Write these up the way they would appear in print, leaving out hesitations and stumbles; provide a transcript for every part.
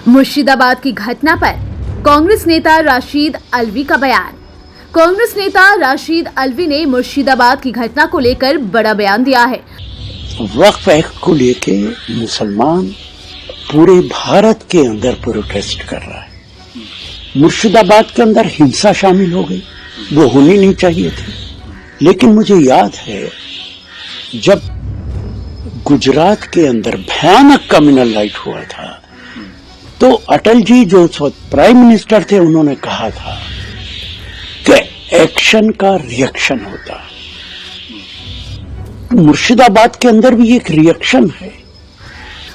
मुर्शिदाबाद की घटना पर कांग्रेस नेता राशिद अल्वी का बयान। कांग्रेस नेता राशिद अल्वी ने मुर्शिदाबाद की घटना को लेकर बड़ा बयान दिया है। वक्फ एक्ट को लेके मुसलमान पूरे भारत के अंदर प्रोटेस्ट कर रहा है। मुर्शिदाबाद के अंदर हिंसा शामिल हो गई, वो होनी नहीं चाहिए थी। लेकिन मुझे याद है जब गुजरात के अंदर भयानक कम्युनल राइट हुआ था तो अटल जी जो उस वक्त प्राइम मिनिस्टर थे उन्होंने कहा था कि एक्शन का रिएक्शन होता है। मुर्शिदाबाद के अंदर भी एक रिएक्शन है।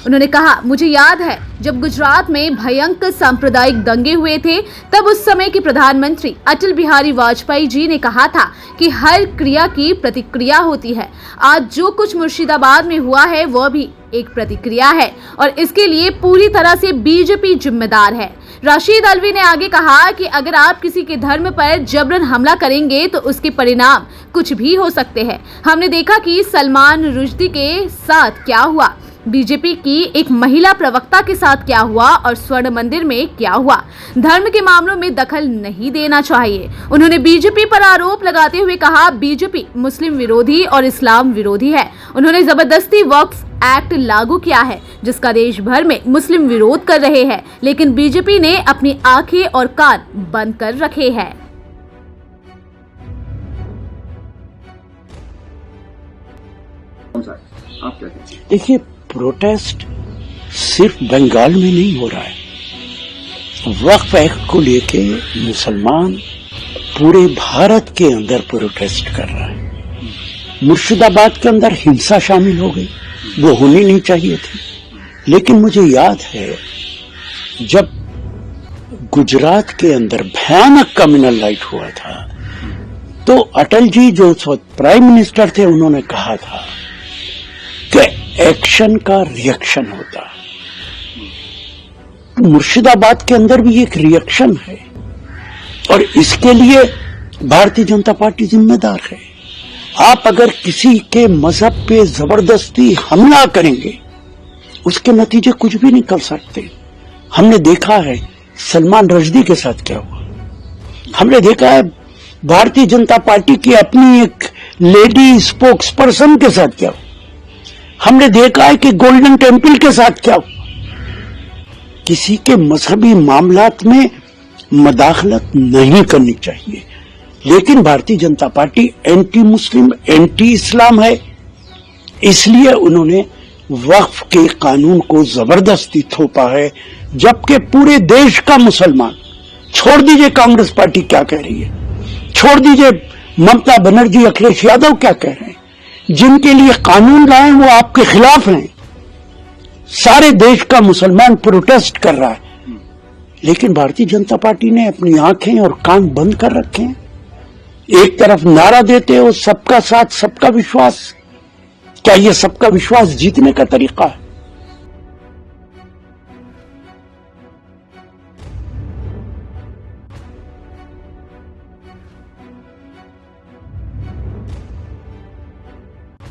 उन्होंने कहा, मुझे याद है जब गुजरात में भयंकर सांप्रदायिक दंगे हुए थे तब उस समय के प्रधानमंत्री अटल बिहारी वाजपेयी जी ने कहा था कि हर क्रिया की प्रतिक्रिया होती है। आज जो कुछ मुर्शिदाबाद में हुआ है वह भी एक प्रतिक्रिया है और इसके लिए पूरी तरह से बीजेपी जिम्मेदार है। राशिद अल्वी ने आगे कहा कि अगर आप किसी के धर्म पर जबरन हमला करेंगे तो उसके परिणाम कुछ भी हो सकते हैं। हमने देखा कि सलमान रुश्दी के साथ क्या हुआ, बीजेपी की एक महिला प्रवक्ता के साथ क्या हुआ और स्वर्ण मंदिर में क्या हुआ। धर्म के मामलों में दखल नहीं देना चाहिए। उन्होंने बीजेपी पर आरोप लगाते हुए कहा, बीजेपी मुस्लिम विरोधी और इस्लाम विरोधी है। उन्होंने जबरदस्ती वक्फ एक्ट लागू किया है जिसका देश भर में मुस्लिम विरोध कर रहे हैं, लेकिन बीजेपी ने अपनी आंखें और कान बंद कर रखे हैं। देखिए, प्रोटेस्ट सिर्फ बंगाल में नहीं हो रहा है। वक्फ एक्ट को लेके मुसलमान पूरे भारत के अंदर प्रोटेस्ट कर रहा है। मुर्शिदाबाद के अंदर हिंसा शामिल हो गई, वो होनी नहीं चाहिए थी। लेकिन मुझे याद है जब गुजरात के अंदर भयानक कम्युनल राइट हुआ था तो अटल जी जो उस वक्त प्राइम मिनिस्टर थे उन्होंने कहा था कि एक्शन का रिएक्शन होता है। मुर्शिदाबाद के अंदर भी एक रिएक्शन है और इसके लिए भारतीय जनता पार्टी जिम्मेदार है। आप अगर किसी के मजहब पे जबरदस्ती हमला करेंगे उसके नतीजे कुछ भी निकल सकते। हमने देखा है सलमान रुश्दी के साथ क्या हुआ। हमने देखा है भारतीय जनता पार्टी की अपनी एक लेडी स्पोक्स पर्सन के साथ क्या हुआ। हमने देखा है कि गोल्डन टेम्पल के साथ क्या हुआ। किसी के मजहबी मामलात में मदाखलत नहीं करनी चाहिए, लेकिन Bharatiya Janata party anti Muslim anti इस्लाम है, इसलिए उन्होंने वक्फ के कानून को जबरदस्ती थोपा है। जबकि पूरे देश का मुसलमान, छोड़ दीजिए कांग्रेस पार्टी क्या कह रही है, छोड़ दीजिए ममता बनर्जी अखिलेश यादव क्या कह रहे हैं, जिनके लिए कानून लाए वो आपके खिलाफ हैं। सारे देश का मुसलमान प्रोटेस्ट कर रहा है, लेकिन भारतीय जनता पार्टी ने अपनी आंखें और कान बंद कर रखे हैं। एक तरफ नारा देते हो सबका साथ सबका विश्वास, क्या ये सबका विश्वास जीतने का तरीका है?